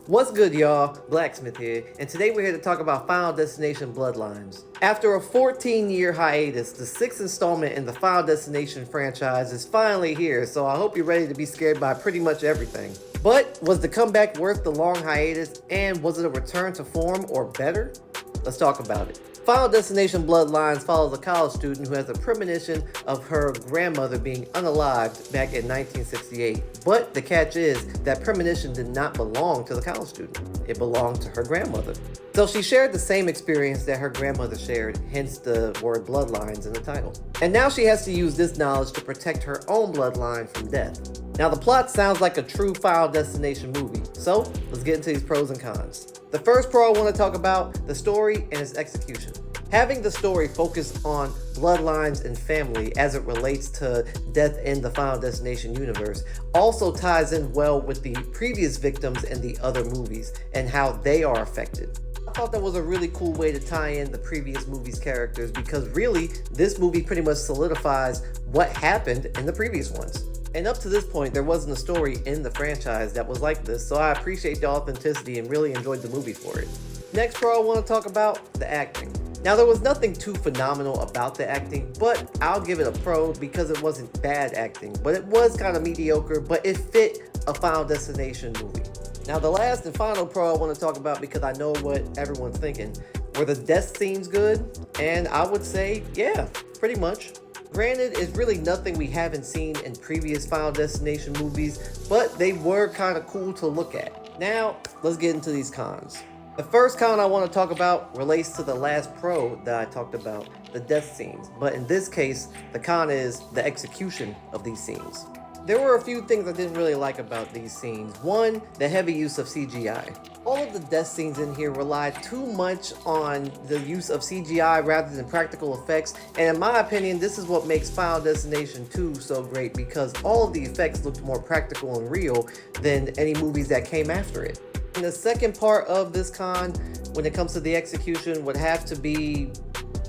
What's good, y'all? Blacksmith here, and today we're here to talk about Final Destination Bloodlines. After a 14-year hiatus, the sixth installment in the Final Destination franchise is finally here, so I hope you're ready to be scared by pretty much everything. But was the comeback worth the long hiatus, and was it a return to form or better? Let's talk about it. Final Destination Bloodlines follows a college student who has a premonition of her grandmother being unalived back in 1968. But the catch is that premonition did not belong to the college student. It belonged to her grandmother. So she shared the same experience that her grandmother shared, hence the word bloodlines in the title. And now she has to use this knowledge to protect her own bloodline from death. Now the plot sounds like a true Final Destination movie, so let's get into these pros and cons. The first pro I want to talk about, the story and its execution. Having the story focus on bloodlines and family as it relates to death in the Final Destination universe also ties in well with the previous victims in the other movies and how they are affected. I thought that was a really cool way to tie in the previous movies' characters because really, this movie pretty much solidifies what happened in the previous ones. And up to this point, there wasn't a story in the franchise that was like this, so I appreciate the authenticity and really enjoyed the movie for it. Next pro I want to talk about, the acting. Now there was nothing too phenomenal about the acting, but I'll give it a pro because it wasn't bad acting, but it was kind of mediocre, but it fit a Final Destination movie. Now the last and final pro I want to talk about, because I know what everyone's thinking, were the death scenes good? And I would say, yeah, pretty much. Granted, it's really nothing we haven't seen in previous Final Destination movies, but they were kind of cool to look at. Now, let's get into these cons. The first con I want to talk about relates to the last pro that I talked about, the death scenes. But in this case, the con is the execution of these scenes. There were a few things I didn't really like about these scenes. One, the heavy use of CGI. All of the death scenes in here rely too much on the use of CGI rather than practical effects, and in my opinion, this is what makes Final Destination 2 so great, because all of the effects looked more practical and real than any movies that came after it. And the second part of this con, when it comes to the execution, would have to be,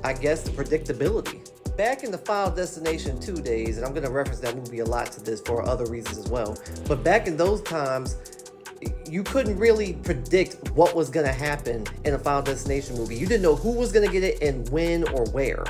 I guess, the predictability. Back in the Final Destination 2 days, and I'm going to reference that movie a lot to this for other reasons as well, but back in those times, you couldn't really predict what was going to happen in a Final Destination movie. You didn't know who was going to get it and when or where.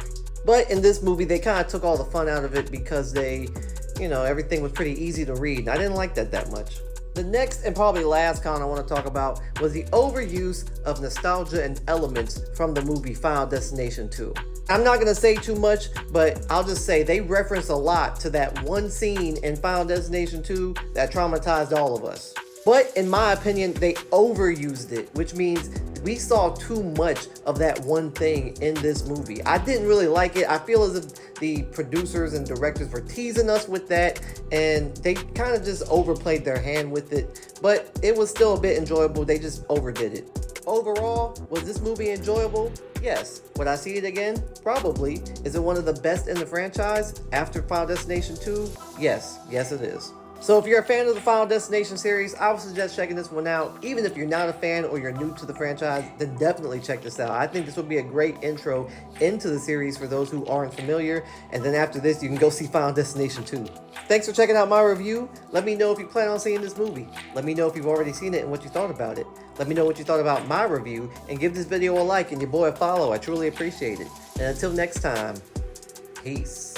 But in this movie, they kind of took all the fun out of it because everything was pretty easy to read. And I didn't like that much. The next and probably last con I want to talk about was the overuse of nostalgia and elements from the movie Final Destination 2. I'm not going to say too much, but I'll just say they reference a lot to that one scene in Final Destination 2 that traumatized all of us. But in my opinion, they overused it, which means we saw too much of that one thing in this movie. I didn't really like it. I feel as if the producers and directors were teasing us with that, and they kind of just overplayed their hand with it. But it was still a bit enjoyable. They just overdid it. Overall, was this movie enjoyable? Yes. Would I see it again? Probably. Is it one of the best in the franchise after Final Destination 2? Yes. Yes, it is. So if you're a fan of the Final Destination series, I would suggest checking this one out. Even if you're not a fan or you're new to the franchise, then definitely check this out. I think this would be a great intro into the series for those who aren't familiar. And then after this, you can go see Final Destination 2. Thanks for checking out my review. Let me know if you plan on seeing this movie. Let me know if you've already seen it and what you thought about it. Let me know what you thought about my review, and give this video a like and your boy a follow. I truly appreciate it. And until next time, peace.